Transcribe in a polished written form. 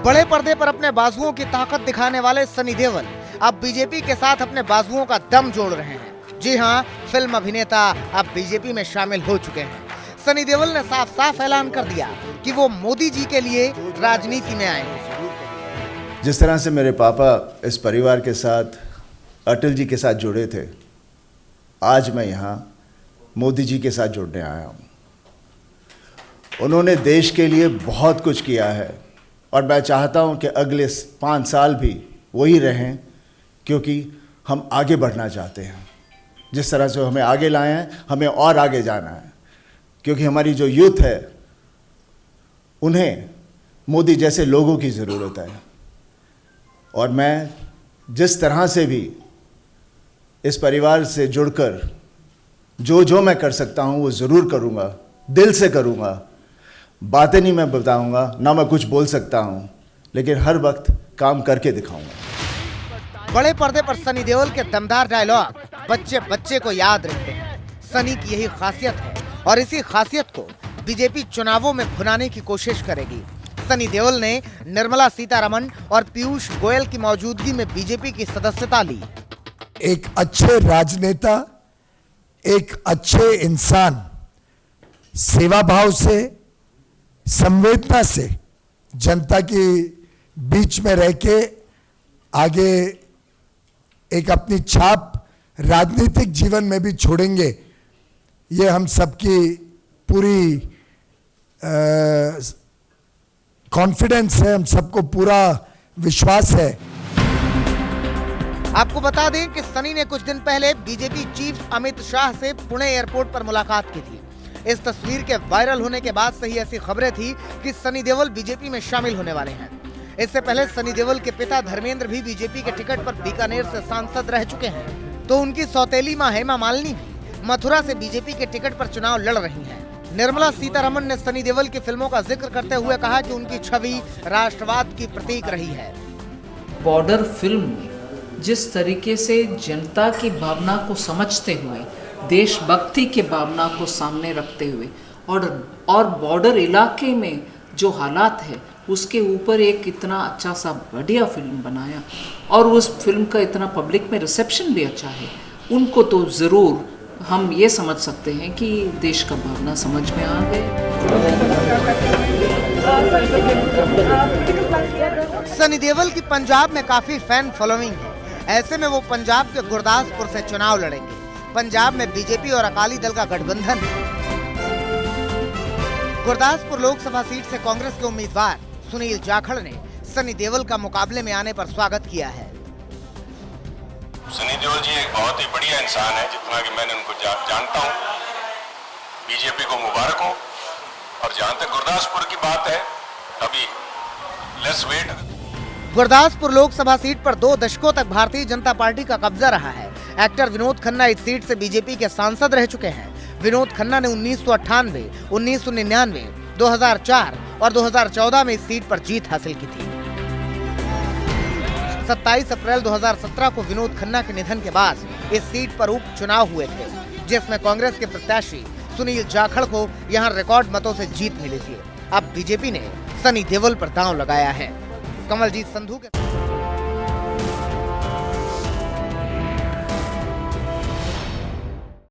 बड़े पर्दे पर अपने बाजुओं की ताकत दिखाने वाले सनी देओल अब बीजेपी के साथ अपने बाजुओं का दम जोड़ रहे हैं। जी हां, फिल्म अभिनेता अब बीजेपी में शामिल हो चुके हैं। सनी देओल ने साफ साफ ऐलान कर दिया कि वो मोदी जी के लिए राजनीति में आए हैं। जिस तरह से मेरे पापा इस परिवार के साथ, अटल जी के साथ जुड़े थे, आज मैं यहाँ मोदी जी के साथ जुड़ने आया हूँ। उन्होंने देश के लिए बहुत कुछ किया है और मैं चाहता हूँ कि अगले 5 साल भी वही रहें, क्योंकि हम आगे बढ़ना चाहते हैं। जिस तरह से हमें आगे लाए हैं, हमें और आगे जाना है, क्योंकि हमारी जो यूथ है उन्हें मोदी जैसे लोगों की ज़रूरत है। और मैं जिस तरह से भी इस परिवार से जुड़कर जो मैं कर सकता हूँ वो ज़रूर करूँगा, दिल से करूँगा। बातें नहीं मैं बताऊँगा, ना मैं कुछ बोल सकता हूँ, लेकिन हर वक्त काम करके दिखाऊँगा। बड़े पर्दे पर सनी देओल के दमदार डायलॉग बच्चे बच्चे को याद रखते हैं। सनी की यही खासियत है और इसी खासियत को बीजेपी चुनावों में भुनाने की कोशिश करेगी। सनी देओल ने निर्मला सीतारमण और पीयूष गोयल की मौजूदगी में बीजेपी की सदस्यता ली। एक अच्छे राजनेता, एक अच्छे इंसान सेवा भाव से, संवेदना से जनता के बीच में रह के आगे एक अपनी छाप राजनीतिक जीवन में भी छोड़ेंगे, ये हम सबकी पूरी कॉन्फिडेंस है, हम सबको पूरा विश्वास है। आपको बता दें कि सनी ने कुछ दिन पहले बीजेपी चीफ अमित शाह से पुणे एयरपोर्ट पर मुलाकात की थी। इस तस्वीर के वायरल होने के बाद से ही ऐसी खबरें थी कि सनी देओल बीजेपी में शामिल होने वाले हैं। इससे पहले सनी देओल के पिता धर्मेंद्र भी बीजेपी के टिकट पर बीकानेर से सांसद रह चुके हैं, तो उनकी सौतेली मां हेमा मालिनी भी मथुरा से बीजेपी के टिकट पर चुनाव लड़ रही हैं। निर्मला सीतारमण ने सनी देओल की फिल्मों का जिक्र करते हुए कहा कि उनकी छवि राष्ट्रवाद की प्रतीक रही है। बॉर्डर फिल्म में जिस तरीके से जनता की भावना को समझते हुए, देशभक्ति के भावना को सामने रखते हुए और बॉर्डर इलाके में जो हालात है उसके ऊपर एक इतना अच्छा सा बढ़िया फिल्म बनाया और उस फिल्म का इतना पब्लिक में रिसेप्शन भी अच्छा है, उनको तो ज़रूर हम ये समझ सकते हैं कि देश का भावना समझ में आ गए। सनी देओल की पंजाब में काफी फैन फॉलोइंग है। ऐसे में वो पंजाब के गुरदासपुर से चुनाव लड़ेंगे। पंजाब में बीजेपी और अकाली दल का गठबंधन है। गुरदासपुर लोकसभा सीट से कांग्रेस के उम्मीदवार सुनील जाखड़ ने सनी देओल का मुकाबले में आने पर स्वागत किया है। सनी देओल जी एक बहुत ही बढ़िया इंसान है, जितना कि मैंने उनको जानता हूँ। बीजेपी को मुबारक हो। और जहाँ तक गुरदासपुर की बात है, अभी let's wait. Gurdaspur Lok Sabha seat पर 2 दशकों तक भारतीय जनता पार्टी का कब्जा रहा है। एक्टर विनोद खन्ना इस सीट से बीजेपी के सांसद रह चुके हैं। विनोद खन्ना ने 1998, 1999, 2004 और 2014 में इस सीट पर जीत हासिल की थी। 27 अप्रैल 2017 को विनोद खन्ना के निधन के बाद इस सीट पर उपचुनाव हुए थे, जिसमें कांग्रेस के प्रत्याशी सुनील जाखड़ को यहां रिकॉर्ड मतों से जीत मिली थी। अब बीजेपी ने सनी देओल पर दांव लगाया है। कमलजीत संधू के